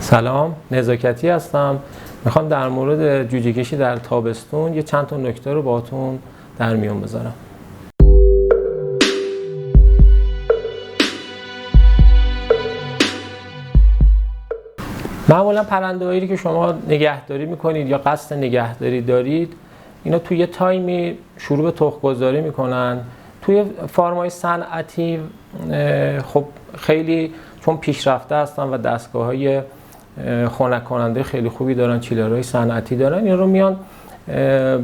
سلام، نزاکتی هستم. میخوام در مورد جوجه کشی در تابستون یه چند تا نکته رو باهاتون در میون بذارم. معمولا پرنده‌هایی که شما نگهداری میکنید یا قصد نگهداری دارید، اینا توی یه تایمی شروع به تخم‌گذاری میکنن. توی فارم‌های صنعتی خب خیلی چون پیشرفته هستن و دستگاه‌های خنک کننده خیلی خوبی دارن، چیلرهای صنعتی دارن، این رو میان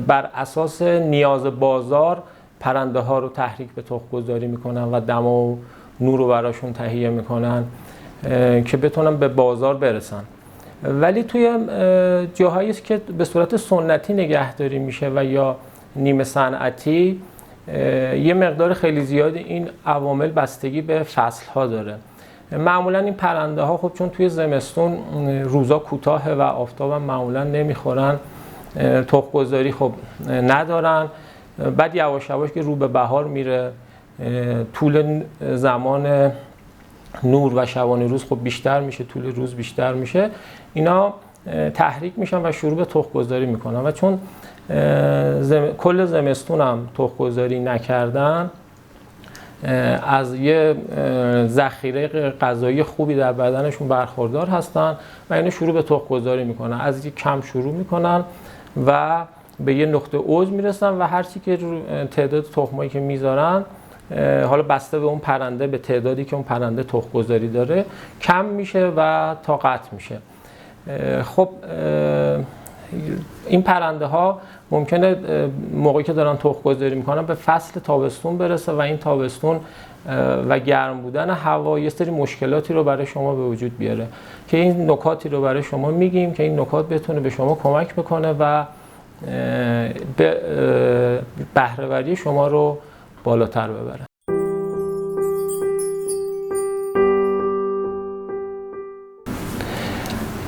بر اساس نیاز بازار پرنده ها رو تحریک به تخم‌گذاری میکنن و دما و نور رو براشون تهیه میکنن که بتونن به بازار برسن. ولی توی جاهایی است که به صورت سنتی نگهداری میشه و یا نیمه صنعتی، یه مقدار خیلی زیادی این عوامل بستگی به فصل ها داره. معمولا این پرنده ها خب چون توی زمستون روزا کوتاه و آفتاب هم معمولا نمیخورن، تخم‌گذاری خب ندارن. بعد یواش یواش که رو به بهار میره، طول زمان نور و شبانه روز خب بیشتر میشه، طول روز بیشتر میشه، اینا تحریک میشن و شروع به تخم‌گذاری میکنن. و چون کل زمستون هم تخم‌گذاری نکردن، از یه ذخیره غذایی خوبی در بدنشون برخوردار هستن و اینو شروع به تخم‌گذاری میکنن. از یک کم شروع میکنن و به یه نقطه اوج میرسن و هرچی که تعداد تخمایی که میذارن، حالا بسته به اون پرنده، به تعدادی که اون پرنده تخم‌گذاری داره، کم میشه و تا قطع میشه. خب این پرنده ها ممکنه موقعی که دارن تخم‌گذاری میکنن به فصل تابستون برسه و این تابستون و گرم بودن هوا یه سری مشکلاتی رو برای شما به وجود بیاره که این نکاتی رو برای شما میگیم که این نکات بتونه به شما کمک بکنه و به بهره‌وری شما رو بالاتر ببره.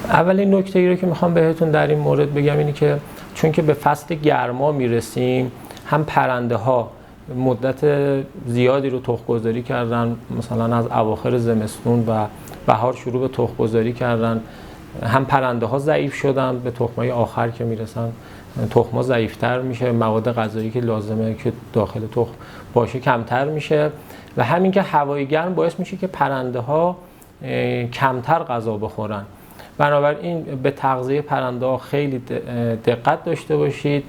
اولین نکته ای رو که میخوام بهتون در این مورد بگم اینه که چون که به فصل گرما میرسیم، هم پرنده ها مدت زیادی رو تخم‌گذاری کردن، مثلا از اواخر زمستون و بهار شروع به تخم‌گذاری کردن، هم پرنده ها ضعیف شدن، به تخمای آخر که میرسن تخم‌ها ضعیف‌تر میشه، مواد غذایی که لازمه که داخل تخم باشه کمتر میشه و همین که هوای گرم باعث میشه که پرنده ها کمتر غذا بخورن. بنابراین به تغذیه پرنده ها خیلی دقت داشته باشید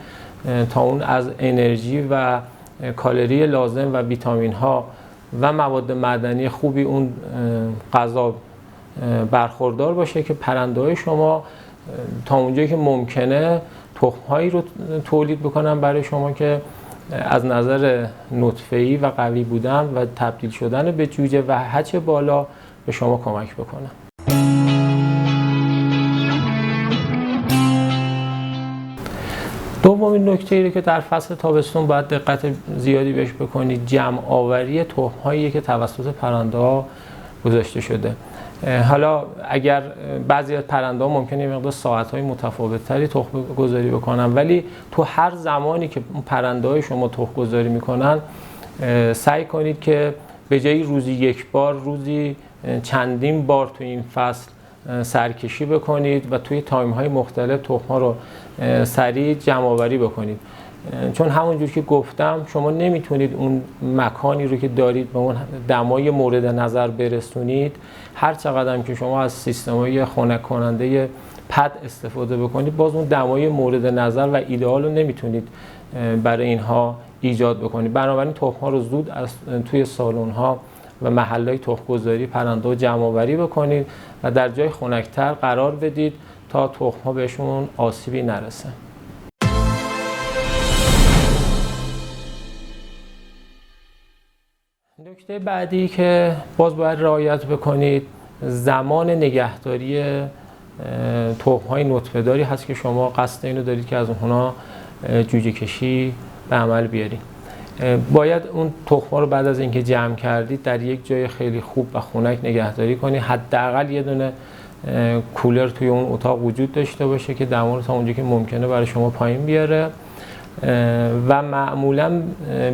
تا اون از انرژی و کالری لازم و ویتامین ها و مواد معدنی خوبی اون غذا برخوردار باشه که پرنده های شما تا اونجایی که ممکنه تخم هایی رو تولید بکنن برای شما که از نظر نطفه‌ای و قوی بودن و تبدیل شدن به جوجه و حجم بالا به شما کمک بکنه. دومین نکته ای که در فصل تابستون باید دقت زیادی بهش بکنید، جمع آوری تخم هایی که توسط پرنده ها گذاشته شده. حالا اگر بعضی از پرنده ها ممکنه یه مقدار ساعت های متفاوت تری تخم گذاری بکنن، ولی تو هر زمانی که پرنده های شما تخم گذاری میکنن، سعی کنید که به جای روزی یک بار، روزی چندین بار تو این فصل سرکشی بکنید و توی تایم های مختلف تخم ها رو سریع جمع آوری بکنید. چون همونجور که گفتم شما نمیتونید اون مکانی رو که دارید به اون دمای مورد نظر برسونید. هر چقدر که شما از سیستم‌های خنک کننده پد استفاده بکنید، باز اون دمای مورد نظر و ایدئال رو نمیتونید برای اینها ایجاد بکنید. بنابراین تخم‌ها رو زود از توی سالن‌ها و محل‌های تخم‌گذاری پرنده رو جمع آوری بکنید و در جای خنک‌تر قرار بدید تا تخم‌ها بهشون آسیبی نرسه. نکته بعدی که باز باید رعایت بکنید، زمان نگهداری تخم‌های نطفه‌داری هست که شما قصد اینو دارید که از اونها جوجه کشی به عمل بیارید. باید اون تخم‌ها رو بعد از اینکه جمع کردید در یک جای خیلی خوب و خنک نگهداری کنید. حداقل یه دونه کولر توی اون اتاق وجود داشته باشه که دما رو تا اونجا که ممکنه برای شما پایین بیاره و معمولا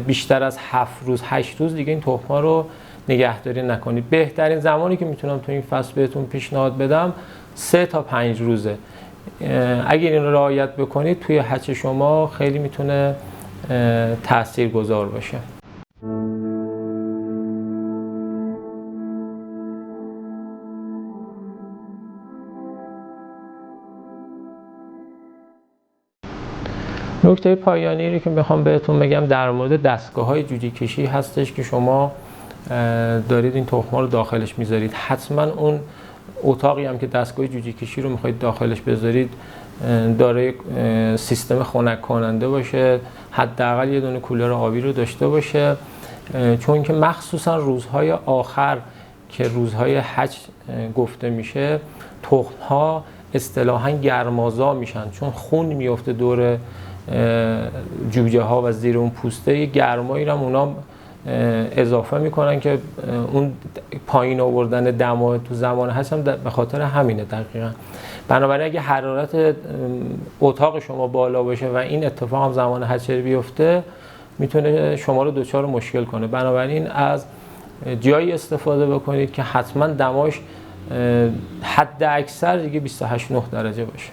بیشتر از 7 روز 8 روز دیگه این تخم‌ها رو نگهداری نکنید. بهترین زمانی که میتونم تو این فصل بهتون پیشنهاد بدم 3 تا 5 روزه. اگر این رو رعایت بکنید توی هچ شما خیلی میتونه تاثیرگذار باشه. نکته پایانی رو که میخوام بهتون بگم در مورد دستگاه‌های جوجه کشی هستش که شما دارید این تخم‌ها رو داخلش میذارید. حتما اون اتاقی هم که دستگاه جوجه کشی رو میخواید داخلش بذارید دارای سیستم خنک کننده باشه، حداقل یه دونه کولر آبی رو داشته باشه، چون که مخصوصا روزهای آخر که روزهای هچ گفته میشه تخم‌ها اصطلاحاً گرمازا میشن، چون خون میفته دور جوجه ها و زیر اون پوسته یه گرمایی رو اونا اضافه میکنن که اون پایین آوردن دما تو زمان هچ هم به خاطر همینه دقیقاً. بنابراین اگه حرارت اتاق شما بالا باشه و این اتفاق هم زمان هچ بیفته میتونه شما رو دچار مشکل کنه. بنابراین از جایی استفاده بکنید که حتما دماش حد اکثر دیگه 28-9 درجه باشه.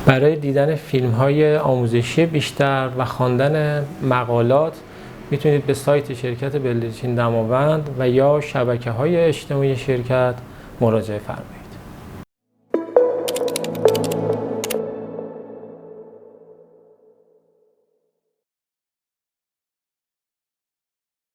برای دیدن فیلم‌های آموزشی بیشتر و خواندن مقالات میتونید به سایت شرکت بلدرچین دماوند و یا شبکه‌های اجتماعی شرکت مراجعه فرمایید.